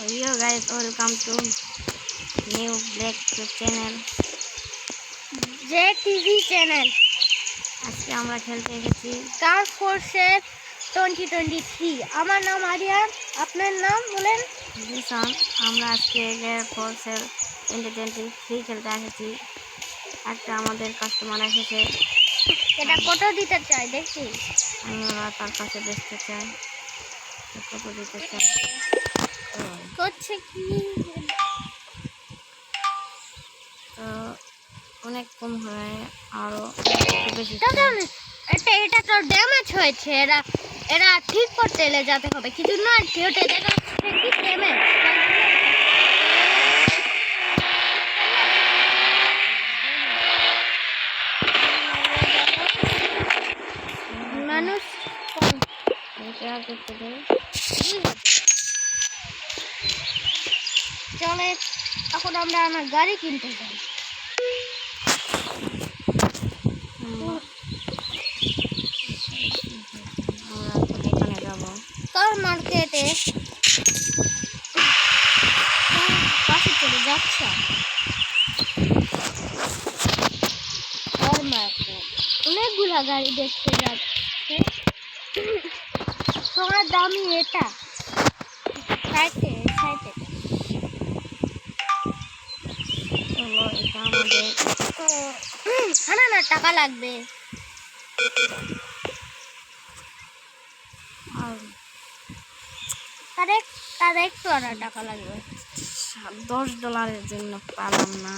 Yo guys, welcome to new Black channel. JTV channel. আজকে আমরা খেলতে এসেছি কার ফোর্সের 2023। আমার নাম আরিয়ান, আপনার নাম বলেন? জিসন। আমরা আজকে এয়ার ফোর্সের 2023 খেলতে এসেছি। একটা আমাদের কাস্টমার এসেছে, এটা কত দিতে চাই দেখি। আমরা তার কাছে বেচতে চাই। কত দিতে চাই করছে কি তো অনেক কম হয়, আরো বেশি। এটা তো ড্যামেজ হয়েছে, এরা ঠিক করতে এলে যেতে হবে কিছু না। ভিডিওতে দেখা কি ড্যামেজ মানুষ চলে। এখন আমরা আমার গাড়ি কিনতে যাই। এখানে যাবো কার মার্কেটে পাশে চলে যাচ্ছে। কার মার্কেট অনেকগুলা গাড়ি দেখতে যাচ্ছে। তোমার দামি এটা সাইটে সাইটে চলো, এটা আমাদের না টাকা লাগবে। আর তার একটু আনা টাকা লাগবে। $10 জন্য পালাম না।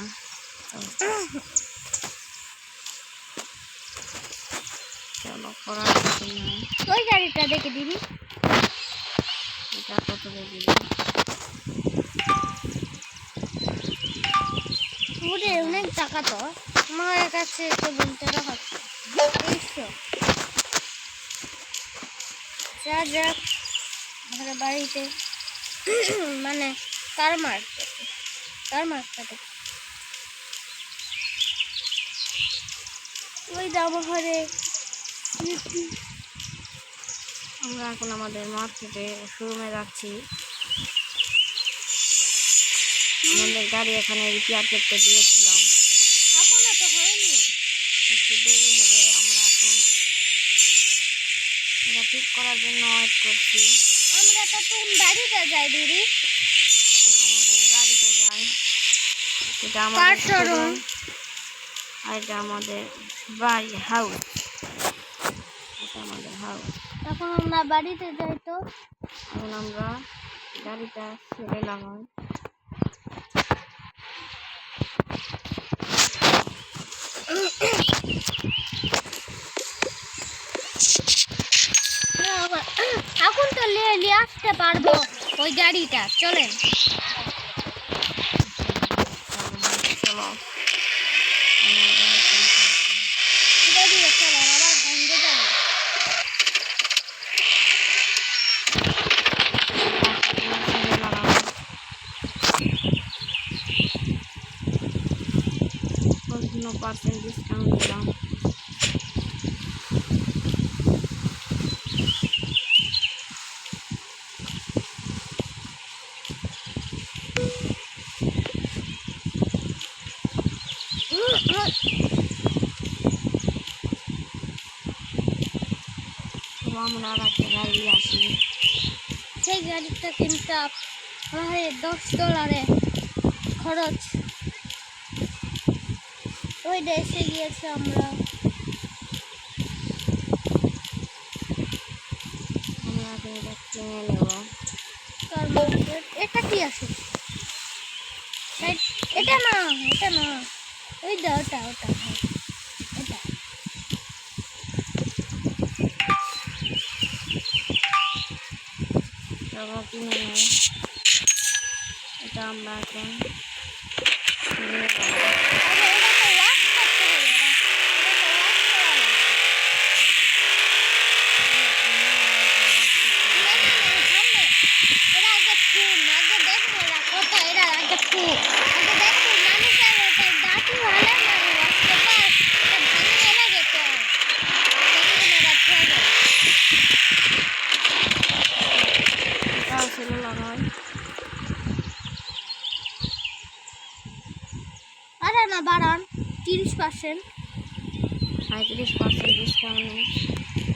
চলো, করার কিছু নাই। ওই গাড়িটা দেখে দিবি। এটা কত দিবি? ওরে অনেক টাকা তো আমার কাছে তো বলতে রাখছে 300। যা যাক ঘরে বাড়িতে মানে কার মার্কেটে ওই দাম ঘরে। আমরা এখন আমাদের মার্কেটে শোরুমে যাচ্ছি। আমাদের গাড়ি এখানে রিপেয়ার করতে দিয়েছিলাম, এখনো তো হয়নি, একটু দেরি হবে। আমরা এখন এটা ঠিক করার জন্য ওয়েট করছি। আমরা তো কোন বাড়িতে যাই দিদি? আমাদের গাড়িতে যাই। এটা আমাদের শোরুম আর এটা আমাদের বাড়ি হাউস। এটা আমাদের হাউস। এখন আমরা বাড়িতে যাই। তো এখন আমরা গাড়িটা ছেড়ে লাগাই। এখন তো নিয়ে আসতে পারবো ওই গাড়িটা। চলেন চলো, আবার ভেঙে যাবে। %% ডিসকাউন্ট দিলাম। আমরা আর একটা গাড়ি আসি। সেই গাড়িটা কিনতে আমাদের $10 খরচ। ওই দেশে গিয়েছে আমরা এটা কিনে নেব। তার মার্কেট। এটা কি আছে? এটা না ওই দা ওটা এটা চলো কিনে নেই। এটা আমরা এখন কিনে নেব। ছেলে লাগাই। না বাড়ান 30%। 35% ডিসকাউন্ট নেই।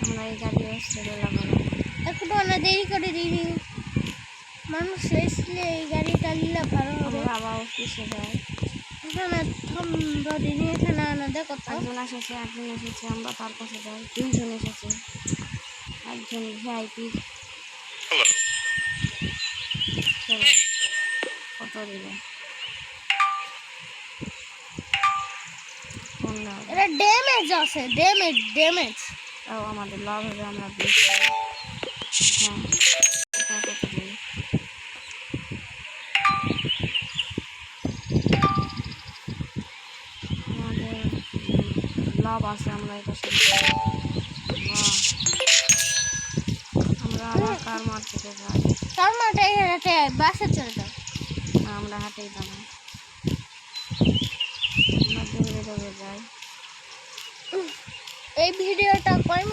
আমরা এই গাড়ি ছেড়ে লাগাবো। একটু না দেরি করে দিই, মানুষ এসলে এই গাড়িটা নিলে ভালো হবে। আমরা আবার অফিসে যাই। এখানে তোমরা দিনে এখানে না দেখো তো। একজন এসেছে, আমরা তার কাছে যাই। 2জন এসেছে, একজন ভিআইপি। চলো, কত দিবে? এটা ড্যামেজ আছে, ড্যামেজ। তাও আমাদের লাভ হবে, আমরা বেশি। হ্যাঁ, এটা কত দিবে? আমাদের লাভ আছে, আমরা এটা শুরু করি। আমরা আবার কার মার্কেটে যাই। তার মাঠে হেঁটে বাসে চলে যাও। আমরা হাটেই যাবো, আমরা দৌড়ে দৌড়ে যাই। এই ভিডিওটা কয়